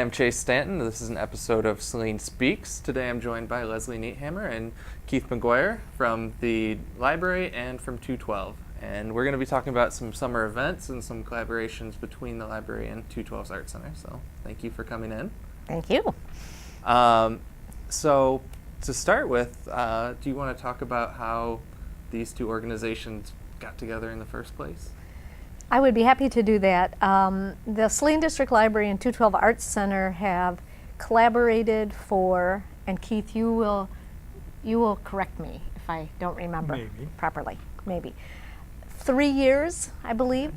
am Chase Stanton. This is an episode of Saline Speaks. Today I'm joined by Leslee Niethammer and Keith McGuire from the library and from 212. And we're going to be talking about some summer events and some collaborations between the library and 212's Art Center. So thank you for coming in. Thank you. So to start with, do you want to talk about how these two organizations got together in the first place? I would be happy to do that. The Saline District Library and 212 Arts Center have collaborated for, and Keith, you will correct me if I don't remember properly, maybe 3 years, I believe.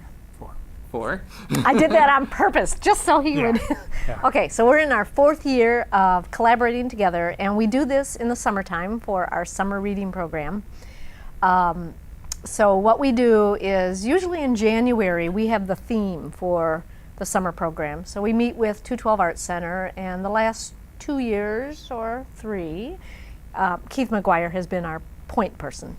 Four. I did that on purpose, just so he would. Yeah. Okay, so we're in our 4th year of collaborating together, and we do this in the summertime for our summer reading program. So what we do is usually in January we have the theme for the summer program. So we meet with 212 Arts Center, and the last 2 years or 3, Keith McGuire has been our point person.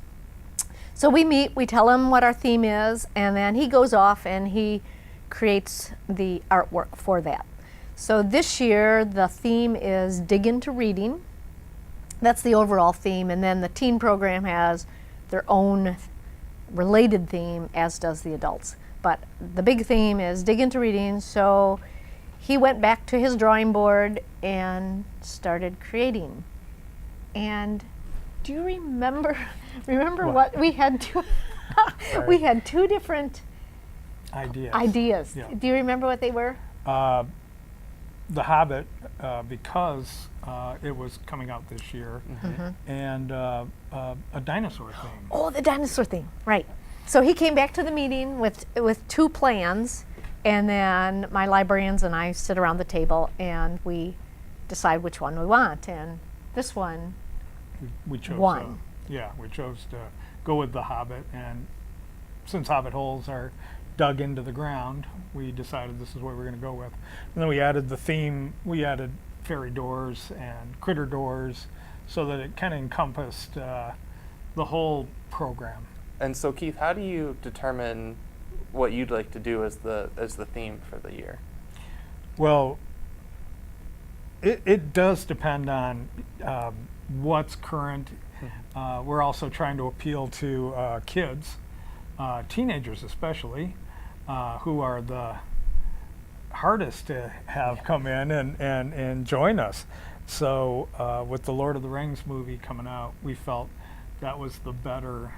So we meet, we tell him what our theme is, and then he goes off and he creates the artwork for that. So this year the theme is Dig Into Reading. That's the overall theme, and then the teen program has their own related theme, as does the adults. But the big theme is Dig Into Reading, so he went back to his drawing board and started creating. And do you remember what we had two we had 2 different ideas. Yeah. Do you remember what they were? The Hobbit, because it was coming out this year, and a dinosaur theme. Oh, the dinosaur theme, right. So he came back to the meeting with 2 plans, and then my librarians and I sit around the table and we decide which one we want, and this one we chose won. We chose to go with the Hobbit, and since Hobbit holes are dug into the ground, we decided this is what we're going to go with. And then we added the theme, we added fairy doors and critter doors so that it kind of encompassed the whole program. And so Keith, how do you determine what you'd like to do as the theme for the year? Well, it does depend on what's current. We're also trying to appeal to kids, teenagers especially, who are the hardest to have come in and join us. So with the Lord of the Rings movie coming out, we felt that was the better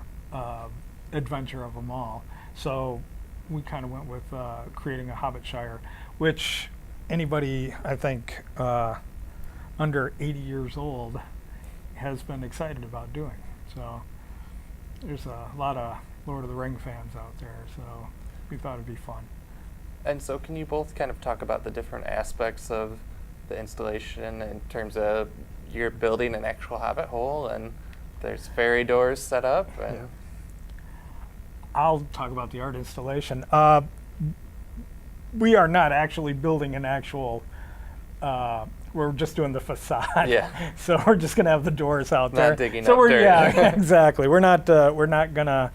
adventure of them all. So we kind of went with creating a Hobbit Shire, which anybody, I think, under 80 years old has been excited about doing. So there's a lot of Lord of the Ring fans out there, so we thought it'd be fun. And so can you both kind of talk about the different aspects of the installation in terms of you're building an actual Hobbit hole and there's fairy doors set up? And yeah. I'll talk about the art installation. We are not actually building an actual, we're just doing the facade. Yeah. So we're just gonna have the doors out there. Not digging so up we're dirt. Yeah, exactly. We're not gonna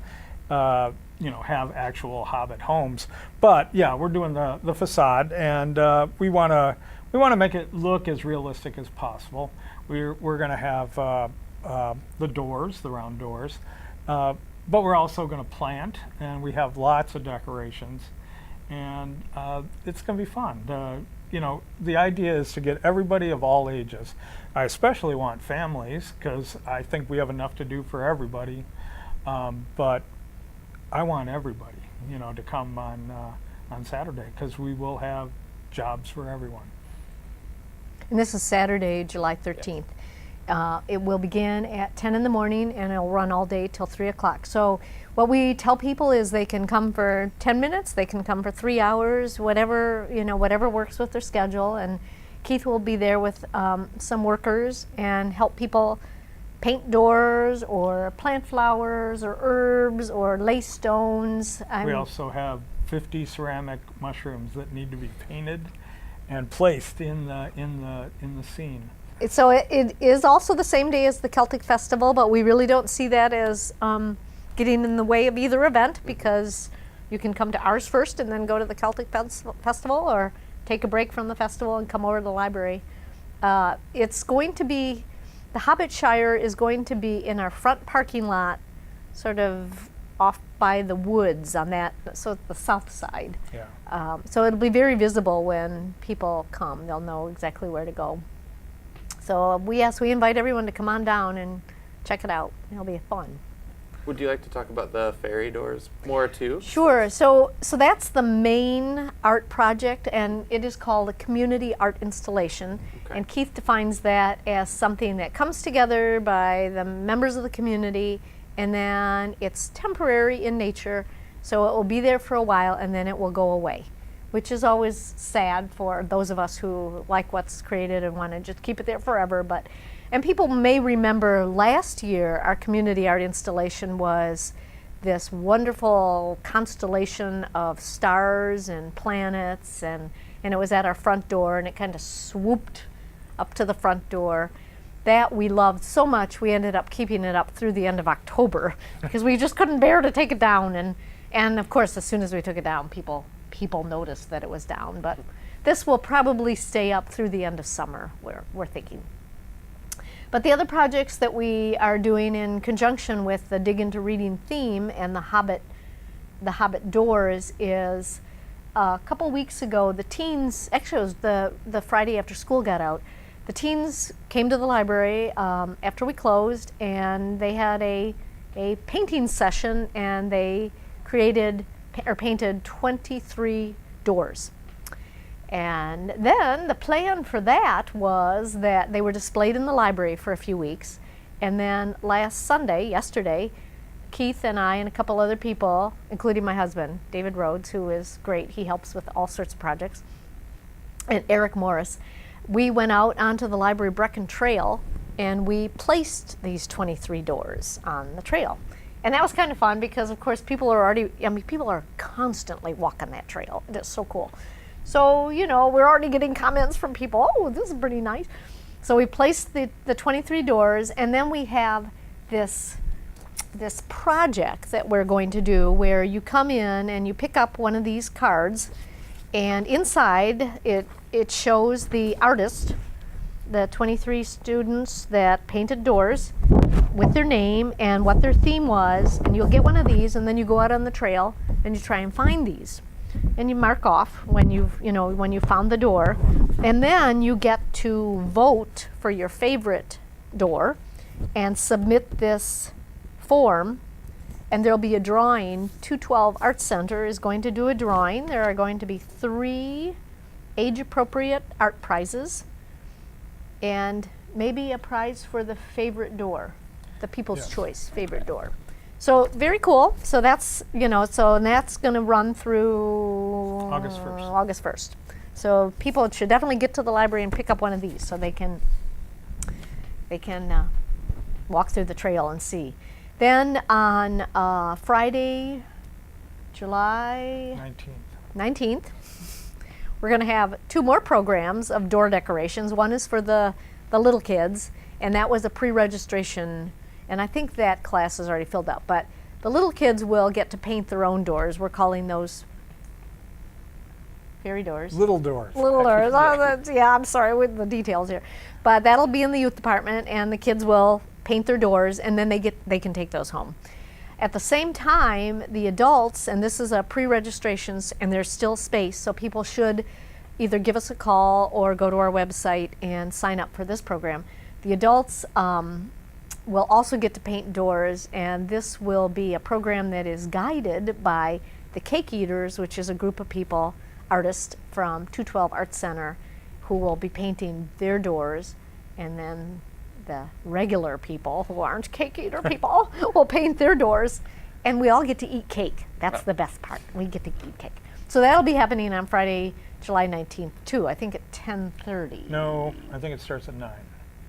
have actual Hobbit homes. But yeah, we're doing the facade, and we wanna make it look as realistic as possible. We're gonna have the doors, the round doors, but we're also gonna plant, and we have lots of decorations, and it's gonna be fun. The idea is to get everybody of all ages. I especially want families, because I think we have enough to do for everybody, but I want everybody, to come on Saturday, because we will have jobs for everyone. And this is Saturday, July 13th. It will begin at 10 in the morning, and it'll run all day till 3 o'clock. So what we tell people is they can come for 10 minutes, they can come for 3 hours, whatever works with their schedule. And Keith will be there with some workers and help people paint doors or plant flowers or herbs or lace stones. We also have 50 ceramic mushrooms that need to be painted and placed in the scene. So it is also the same day as the Celtic Festival, but we really don't see that as getting in the way of either event, because you can come to ours first and then go to the Celtic Festival, or take a break from the festival and come over to the library. It's going to be, the Hobbit Shire is going to be in our front parking lot, sort of off by the woods on that, so the south side. Yeah. So it'll be very visible when people come. They'll know exactly where to go. So we invite everyone to come on down and check it out. It'll be fun. Would you like to talk about the fairy doors more too? Sure. So that's the main art project, and it is called a community art installation. Okay. And Keith defines that as something that comes together by the members of the community, and then it's temporary in nature, so it will be there for a while and then it will go away, which is always sad for those of us who like what's created and want to just keep it there forever. And people may remember last year our community art installation was this wonderful constellation of stars and planets, and it was at our front door, and it kind of swooped up to the front door. That we loved so much, we ended up keeping it up through the end of October because we just couldn't bear to take it down. And of course, as soon as we took it down, people noticed that it was down. But this will probably stay up through the end of summer, we're thinking. But the other projects that we are doing in conjunction with the Dig Into Reading theme and the Hobbit doors is a couple weeks ago, the teens, actually it was the Friday after school got out, the teens came to the library after we closed, and they had a painting session, and they painted 23 doors. And then the plan for that was that they were displayed in the library for a few weeks. And then yesterday, Keith and I and a couple other people, including my husband, David Rhodes, who is great, he helps with all sorts of projects, and Eric Morris, we went out onto the library Brecken Trail and we placed these 23 doors on the trail. And that was kind of fun because, of course, people are constantly walking that trail. It is so cool. So, we're already getting comments from people, oh, this is pretty nice. So we placed the 23 doors, and then we have this project that we're going to do where you come in and you pick up one of these cards, and inside it shows the artist, the 23 students that painted doors with their name and what their theme was, and you'll get one of these, and then you go out on the trail and you try and find these. And you mark off when you found the door, and then you get to vote for your favorite door and submit this form, and there'll be a drawing. 212 Arts Center is going to do a drawing. There are going to be 3 age-appropriate art prizes and maybe a prize for the favorite door, the People's Choice favorite door. So very cool. So that's and that's going to run through August 1st. So people should definitely get to the library and pick up one of these so they can walk through the trail and see. Then on Friday, July 19th, we're going to have 2 more programs of door decorations. One is for the little kids, and that was a pre-registration. And I think that class is already filled up. But the little kids will get to paint their own doors. We're calling those fairy doors. Little doors. Little doors. I'm sorry with the details here. But that'll be in the youth department, and the kids will paint their doors, and then they can take those home. At the same time, the adults, and this is a pre-registrations, and there's still space, so people should either give us a call or go to our website and sign up for this program. The adults will also get to paint doors, and this will be a program that is guided by the Cake Eaters, which is a group of people, artists from 212 Arts Center, who will be painting their doors, and then the regular people who aren't cake eater people will paint their doors, and we all get to eat cake. That's the best part. We get to eat cake. So that'll be happening on Friday, July 19th too. I think at 10:30. No, I think it starts at 9.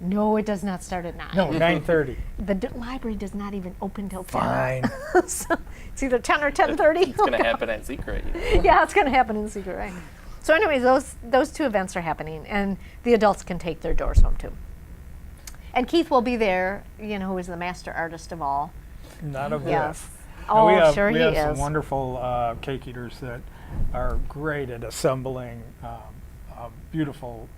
No, it does not start at 9. No, 9:30. The library does not even open till 10. Fine. So it's either 10 or 10:30. It's going to happen in secret. Yeah, it's going to happen in secret, right? So anyways, those 2 events are happening, and the adults can take their doors home too. And Keith will be there, who is the master artist of all. Not of Yes. this. Oh, we have he is. some wonderful cake eaters that are great at assembling beautiful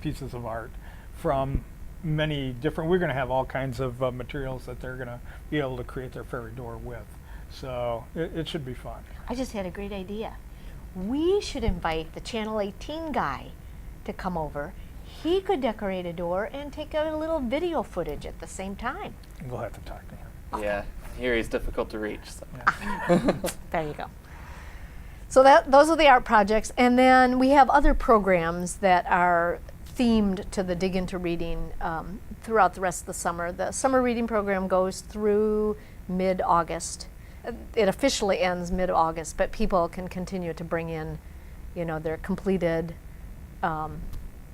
pieces of art from many different, we're going to have all kinds of materials that they're going to be able to create their fairy door with. So it should be fun. I just had a great idea. We should invite the Channel 18 guy to come over. He could decorate a door and take a little video footage at the same time. We'll have to talk to him. Yeah, here he's difficult to reach. So. There you go. So those are the art projects, and then we have other programs that are themed to the Dig Into Reading throughout the rest of the summer. The summer reading program goes through mid-August. It officially ends mid-August, but people can continue to bring in, their completed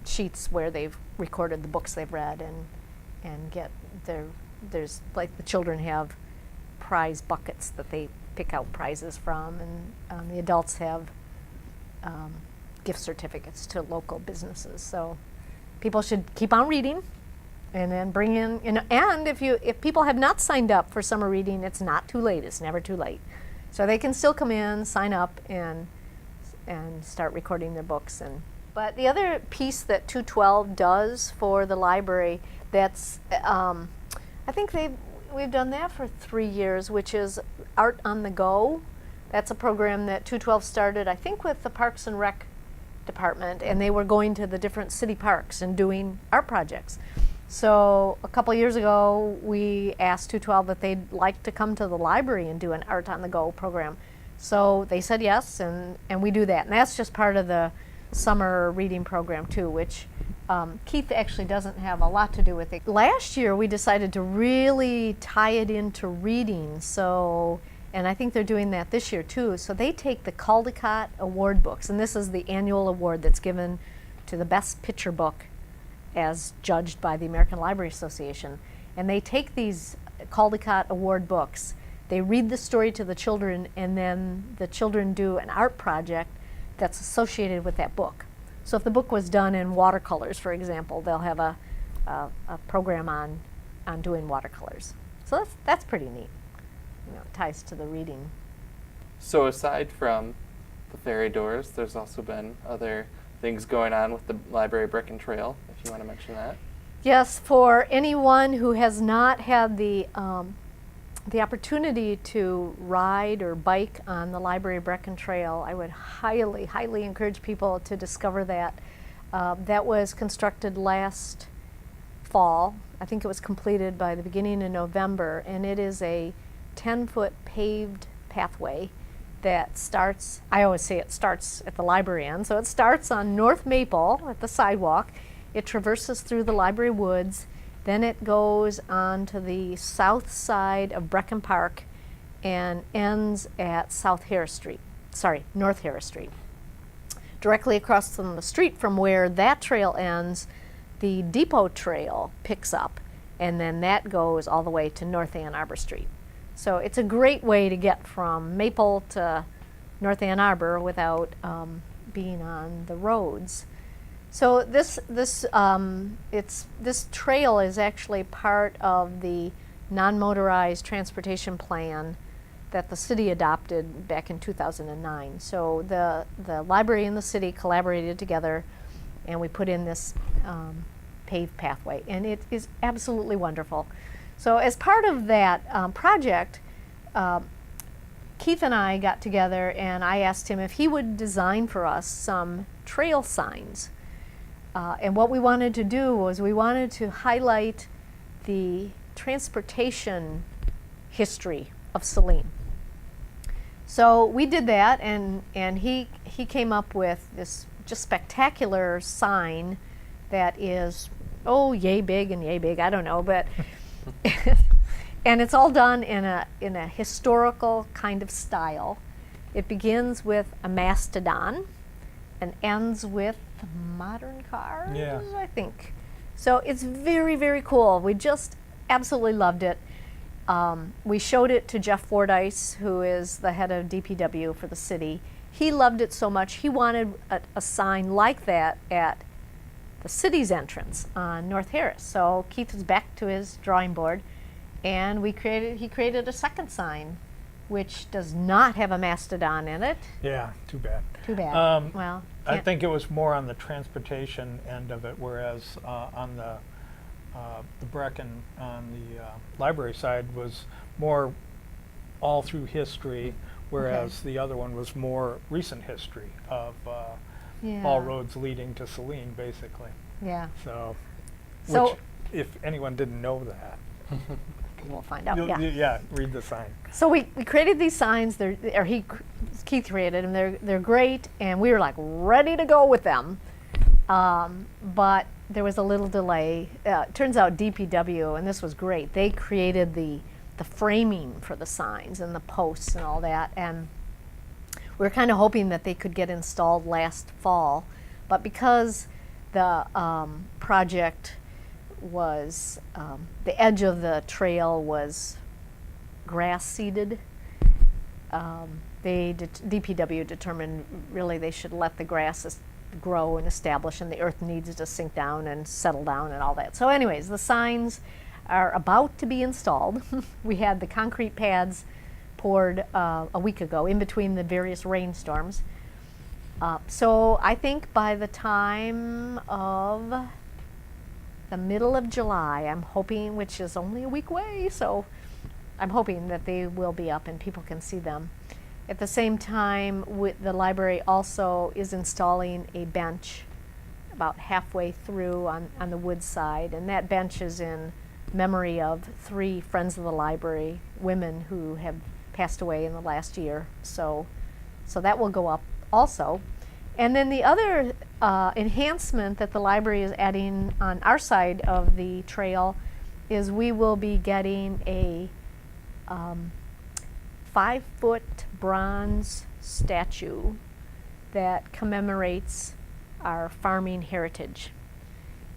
sheets where they've recorded the books they've read, and get there's like the children have prize buckets that they pick out prizes from, and the adults have gift certificates to local businesses. So people should keep on reading, and then bring in, and if people have not signed up for summer reading, it's not too late. It's never too late. So they can still come in, sign up, and start recording their books. But the other piece that 212 does for the library, that's I think we've done that for 3 years, which is Art on the Go. That's a program that 212 started, I think, with the Parks and Rec department, and they were going to the different city parks and doing art projects. So a couple years ago, we asked 212 if they'd like to come to the library and do an Art on the Go program. So they said yes, and we do that. And that's just part of the summer reading program too, which Keith actually doesn't have a lot to do with it. Last year, we decided to really tie it into reading. And I think they're doing that this year too. So they take the Caldecott Award books, and this is the annual award that's given to the best picture book as judged by the American Library Association. And they take these Caldecott Award books, they read the story to the children, and then the children do an art project that's associated with that book. So if the book was done in watercolors, for example, they'll have a program on doing watercolors. So that's pretty neat. It ties to the reading. So aside from the fairy doors, there's also been other things going on with the library brick and trail, if you want to mention that. Yes, for anyone who has not had the opportunity to ride or bike on the library brick and trail, I would highly, highly encourage people to discover that. That was constructed last fall. I think it was completed by the beginning of November, and it is a 10-foot paved pathway that starts, I always say it starts at the library end, so it starts on North Maple at the sidewalk. It traverses through the library woods, then it goes on to the south side of Brecken Park and ends at North Harris Street. Directly across from the street from where that trail ends, the Depot Trail picks up, and then that goes all the way to North Ann Arbor Street. So it's a great way to get from Maple to North Ann Arbor without being on the roads. So this trail is actually part of the non-motorized transportation plan that the city adopted back in 2009. So the library and the city collaborated together, and we put in this paved pathway, and it is absolutely wonderful. So as part of that project, Keith and I got together, and I asked him if he would design for us some trail signs. And what we wanted to do was we wanted to highlight the transportation history of Saline. So we did that, and he came up with this just spectacular sign that is, yay big and yay big, I don't know, but and it's all done in a historical kind of style. It begins with a mastodon and ends with modern cars, yeah. I think. So it's very, very cool. We just absolutely loved it. We showed it to Jeff Fordyce, who is the head of DPW for the city. He loved it so much, he wanted a sign like that at the city's entrance on North Harris. So Keith was back to his drawing board, and he created a second sign which does not have a mastodon in it. Yeah, too bad. Too bad. Well, I can't- think it was more on the transportation end of it, whereas on the Brecken, on the library side, was more all through history, whereas the other one was more recent history of yeah. all roads leading to Saline, basically. Yeah. So, So- which, if anyone didn't know that, We'll find out. read the sign. So we created these signs. Keith created them. They're great, and we were like ready to go with them. But there was a little delay. Turns out DPW, and this was great. They created the framing for the signs and the posts and all that, and we were kind of hoping that they could get installed last fall. But because the project was the edge of the trail was grass seeded, DPW determined really they should let the grass grow and establish, and the earth needs to sink down and settle down and all that. So anyways, the signs are about to be installed. We had the concrete pads poured a week ago in between the various rainstorms. So I think by the time of the middle of July, I'm hoping, which is only a week away, so I'm hoping that they will be up and people can see them. At the same time, the library also is installing a bench about halfway through on the wood side, and that bench is in memory of 3 friends of the library, women who have passed away in the last year. So that will go up also. And then the other enhancement that the library is adding on our side of the trail is we will be getting a 5-foot bronze statue that commemorates our farming heritage.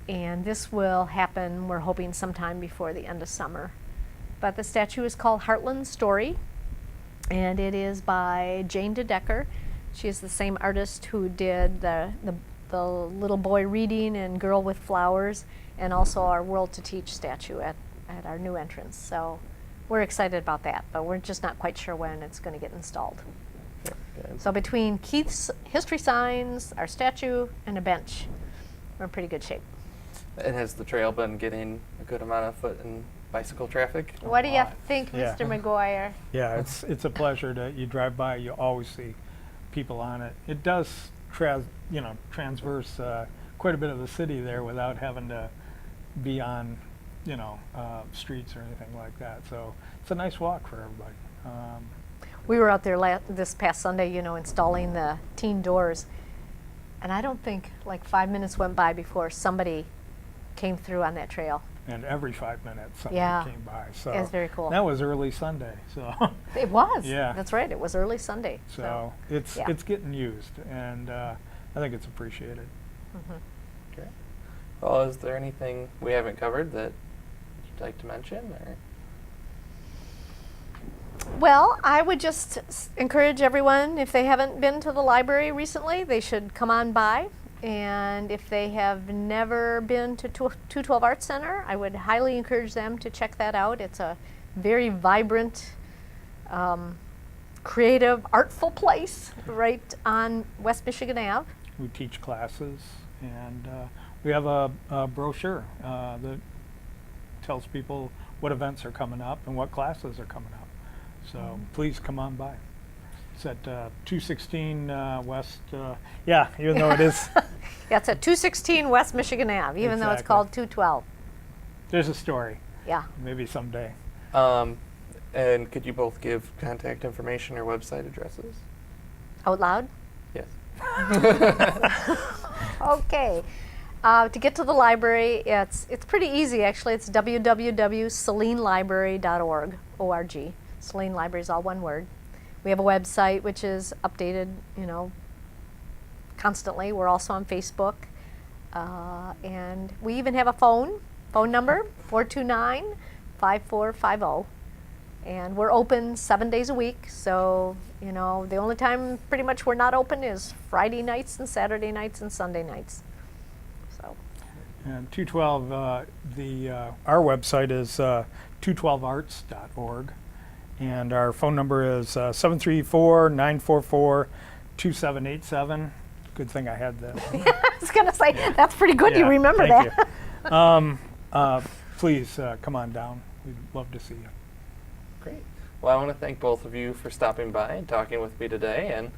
And this will happen, we're hoping, sometime before the end of summer. But the statue is called Heartland's Story, and it is by Jane DeDecker. She is the same artist who did the little boy reading and girl with flowers, and also our World to Teach statue at our new entrance. So we're excited about that, but we're just not quite sure when it's going to get installed. Good. So between Keith's history signs, our statue, and a bench, we're in pretty good shape. And has the trail been getting a good amount of foot and bicycle traffic? What do you lot. think, Yeah. Mr. McGuire? Yeah, it's a pleasure to, you drive by, you always see people on it. It does transverse quite a bit of the city there without having to be on streets or anything like that. So it's a nice walk for everybody. We were out there this past Sunday, installing the teen doors, and I don't think like 5 minutes went by before somebody came through on that trail. And every 5 minutes somebody Yeah. came by. So It was very cool. That was early Sunday. So It was. Yeah. That's right. It was early Sunday. so it's yeah. it's getting used, and I think it's appreciated. Okay. Well, is there anything we haven't covered that you'd like to mention? Or? Well, I would just encourage everyone, if they haven't been to the library recently, they should come on by. And if they have never been to 212 Arts Center, I would highly encourage them to check that out. It's a very vibrant, creative, artful place right on West Michigan Ave. We teach classes, and we have a brochure that tells people what events are coming up and what classes are coming up. So please come on by. It's at 216 West, even though it is, Yeah, it's at 216 West Michigan Ave, even though it's Exactly. called 212. there's a story, Yeah. maybe someday. And could you both give contact information or website addresses? Out loud? Yes. Okay. To get to the library, it's pretty easy actually. It's www.salinelibrary.org. O-R-G. Saline Library is all one word. We have a website which is updated, constantly. We're also on Facebook. And we even have a phone number, 429-5450. And we're open 7 days a week. So, the only time pretty much we're not open is Friday nights and Saturday nights and Sunday nights. So, And 212, our website is 212arts.org, And our phone number is 734-944-2787. Good thing I had that. I was going to say, that's pretty good you Yeah, remember thank that. you. Please come on down. We'd love to see you. Great. Well, I want to thank both of you for stopping by and talking with me today, and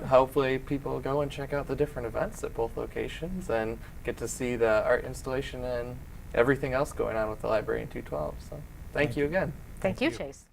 hopefully people go and check out the different events at both locations and get to see the art installation and everything else going on with the library in 212. So thank you again. Thank you, Chase.